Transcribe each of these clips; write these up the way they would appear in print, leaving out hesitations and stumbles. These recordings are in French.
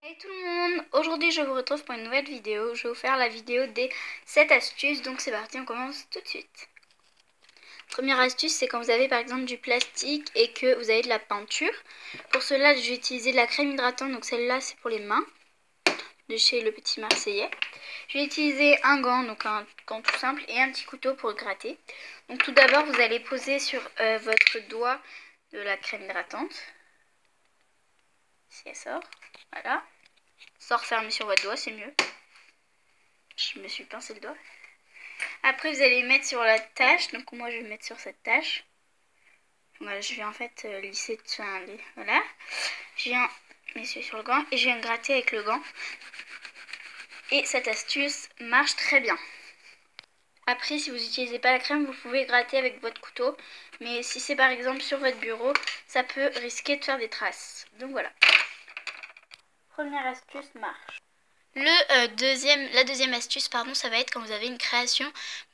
Salut tout le monde, aujourd'hui je vous retrouve pour une nouvelle vidéo. Je vais vous faire la vidéo des 7 astuces, donc c'est parti, on commence tout de suite. Première astuce, c'est quand vous avez par exemple du plastique et que vous avez de la peinture. Pour cela, je vais utiliser de la crème hydratante, donc celle-là c'est pour les mains, de chez Le Petit Marseillais. Je vais utiliser un gant, donc un gant tout simple, et un petit couteau pour gratter. Donc tout d'abord, vous allez poser sur votre doigt de la crème hydratante. Si elle sort, voilà. Sans refermer sur votre doigt, c'est mieux. Je me suis pincé le doigt. Après, vous allez mettre sur la tâche. Donc, moi, je vais mettre sur cette tâche. Voilà, je vais en fait lisser tout ça. Voilà. Je viens m'essuyer sur le gant et je viens gratter avec le gant. Et cette astuce marche très bien. Après, si vous n'utilisez pas la crème, vous pouvez gratter avec votre couteau. Mais si c'est par exemple sur votre bureau, ça peut risquer de faire des traces. Donc voilà. Première astuce marche. La deuxième astuce, ça va être quand vous avez une création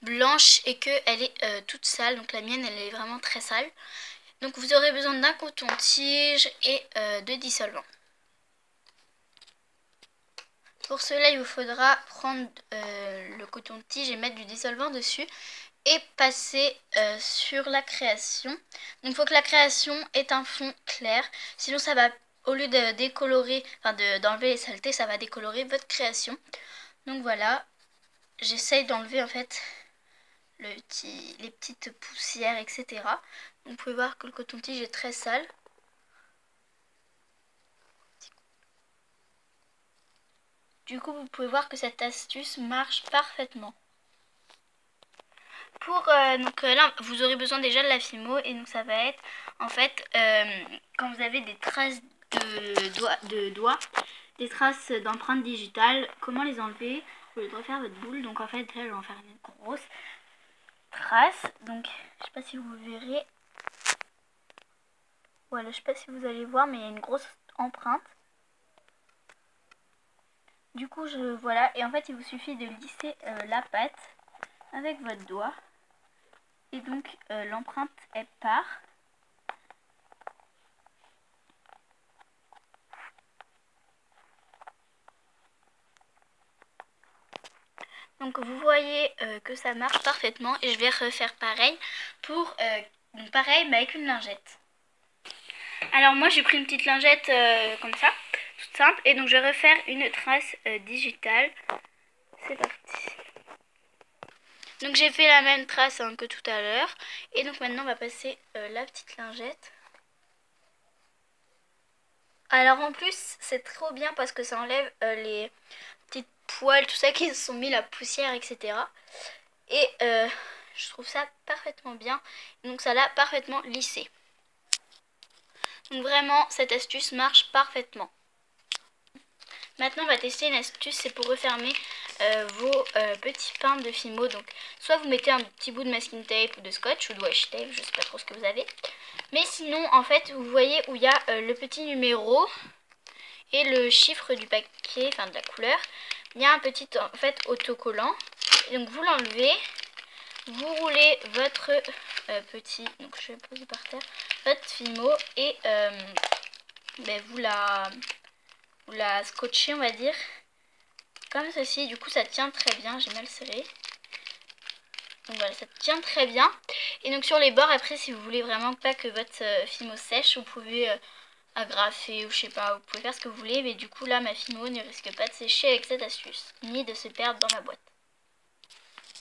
blanche et qu'elle est toute sale. Donc la mienne, elle est vraiment très sale. Donc vous aurez besoin d'un coton-tige et de dissolvant. Pour cela, il vous faudra prendre le coton-tige et mettre du dissolvant dessus et passer sur la création. Donc il faut que la création ait un fond clair, sinon ça va, au lieu de décolorer, d'enlever les saletés, ça va décolorer votre création. Donc voilà, j'essaye d'enlever en fait les petites poussières, etc. Vous pouvez voir que le coton-tige est très sale. Du coup, vous pouvez voir que cette astuce marche parfaitement. Là, vous aurez besoin déjà de la Fimo, et donc ça va être en fait quand vous avez des traces de doigts, des traces d'empreintes digitales, comment les enlever? Vous voulez refaire votre boule, donc en fait là je vais en faire une grosse trace. Donc je sais pas si vous verrez, voilà, je sais pas si vous allez voir, mais il y a une grosse empreinte. Du coup voilà, et en fait il vous suffit de lisser la pâte avec votre doigt. Et donc l'empreinte elle part. Donc vous voyez que ça marche parfaitement, et je vais refaire pareil pour pareil mais avec une lingette. Alors moi j'ai pris une petite lingette comme ça, toute simple, et donc je vais refaire une trace digitale. C'est parti. Donc j'ai fait la même trace que tout à l'heure, et donc maintenant on va passer la petite lingette. Alors en plus c'est trop bien parce que ça enlève les petites poils, tout ça qui se sont mis, la poussière, etc. Et je trouve ça parfaitement bien. Donc ça l'a parfaitement lissé. Donc vraiment cette astuce marche parfaitement. Maintenant on va tester une astuce, c'est pour refermer vos petits pains de Fimo. Donc soit vous mettez un petit bout de masking tape ou de scotch ou de washi tape, je sais pas trop ce que vous avez. Mais sinon en fait vous voyez où il y a le petit numéro et le chiffre du paquet, enfin de la couleur. Il y a un petit en fait autocollant. Et donc vous l'enlevez, vous roulez votre petit, donc je vais poser par terre, votre Fimo, et vous la scotchez, on va dire, comme ceci. Du coup ça tient très bien, j'ai mal serré. Donc voilà, ça tient très bien. Et donc sur les bords, après, si vous voulez vraiment pas que votre Fimo sèche, vous pouvez agrafer ou je sais pas, vous pouvez faire ce que vous voulez. Mais du coup là, ma Fimo ne risque pas de sécher avec cette astuce, ni de se perdre dans ma boîte.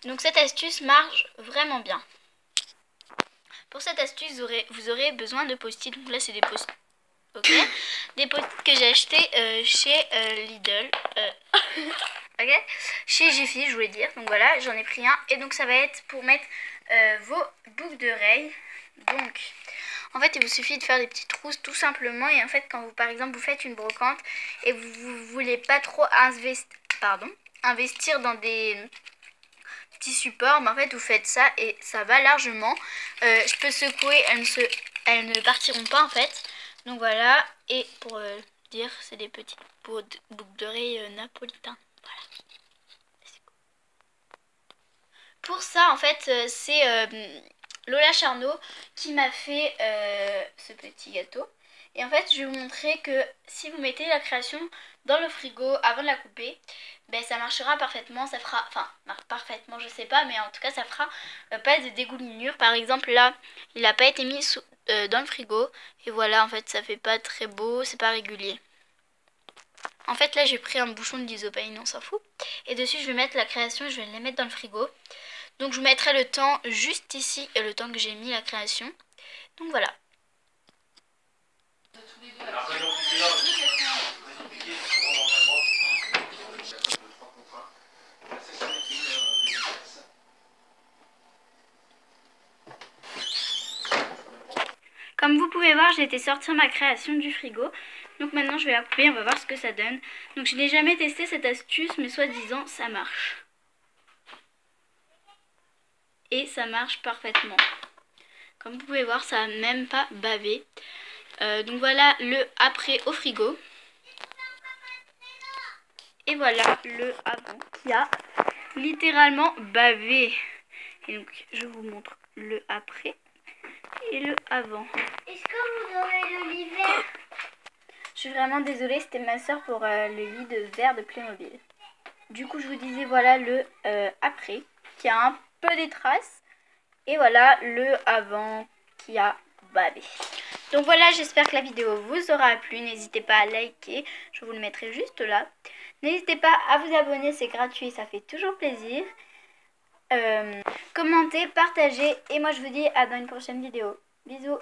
Donc cette astuce marche vraiment bien. Pour cette astuce, vous aurez besoin de post-it. Donc là, c'est des post-it. Ok. Des post-it que j'ai achetés chez Lidl. Ok. Chez Jiffy, je voulais dire. Donc voilà, j'en ai pris un. Et donc ça va être pour mettre vos boucles d'oreilles. Donc, en fait, il vous suffit de faire des petites trousses tout simplement. Et en fait, quand vous, par exemple, vous faites une brocante et vous voulez pas trop investir dans des petits supports, mais en fait vous faites ça et ça va largement. Je peux secouer, elles ne partiront pas en fait. Donc voilà, et pour dire, c'est des petites boucles d'oreilles napolitains. Voilà. Pour ça en fait c'est Lola Charnot qui m'a fait ce petit gâteau. Et en fait, je vais vous montrer que si vous mettez la création dans le frigo avant de la couper, ben ça marchera parfaitement, ça fera, enfin parfaitement je sais pas, mais en tout cas ça fera pas de dégoulinure. Par exemple là, il n'a pas été mis dans le frigo et voilà, en fait ça fait pas très beau, c'est pas régulier. En fait là j'ai pris un bouchon de l'isopaïne, on s'en fout, et dessus je vais mettre la création, je vais les mettre dans le frigo. Donc je vous mettrai le temps juste ici, le temps que j'ai mis la création. Donc voilà. Comme vous pouvez voir, j'ai été sortir ma création du frigo. Donc maintenant je vais la couper, on va voir ce que ça donne. Donc je n'ai jamais testé cette astuce, mais soi-disant ça marche. Et ça marche parfaitement. Comme vous pouvez voir, ça n'a même pas bavé. Donc voilà le après au frigo. Et voilà le avant qui a littéralement bavé. Et donc je vous montre le après et le avant. Est-ce que vous aurez le lit vert? Je suis vraiment désolée, c'était ma soeur pour le lit de verre de Playmobil. Du coup je vous disais voilà le après qui a un peu des traces. Et voilà le avant qui a bavé. Donc voilà, j'espère que la vidéo vous aura plu. N'hésitez pas à liker, je vous le mettrai juste là. N'hésitez pas à vous abonner, c'est gratuit, ça fait toujours plaisir. Commentez, partagez et moi je vous dis à dans une prochaine vidéo. Bisous.